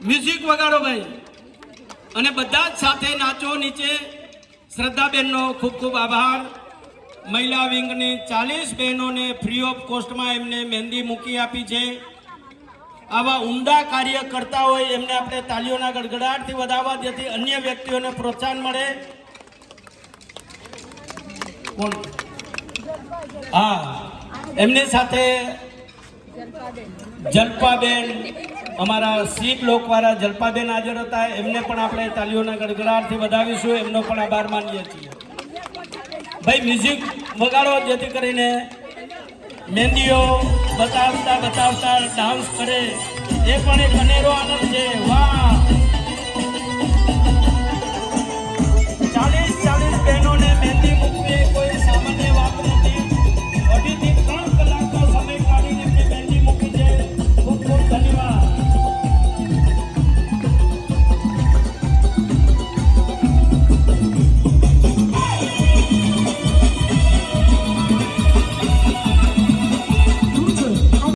Music વગાડો ભાઈ અને બધા જ સાથે નાચો નીચે. શ્રદ્ધાબેનનો ખૂબ ખૂબ આભાર. મહિલા વિંગની 40 બહેનોને ફ્રી ઓફ કોસ્ટમાં એમને મહેંદી મૂકી આપી છે. આવા ઉમદા કાર્ય કરતા હોય એમને આપણે તાલીઓના ગડગડાટથી વધાવવા, જેથી અન્ય વ્યક્તિઓને પ્રોત્સાહન મળે. કોણ? હા, એમની સાથે જલ્પાબેન, અમારા સીટ લોકવાળા જલ્પાબેન હાજર હતા. એમને પણ આપણે તાલીઓના ગડગડાટથી વધાવીશું. એમનો પણ આભાર માનીએ છીએ. ભાઈ મ્યુઝિક વગાડો, જેથી કરીને મહેંદીઓ બતાવતા ડાન્સ કરે, એ પણ એક અનેરો આનંદ છે. વાહ.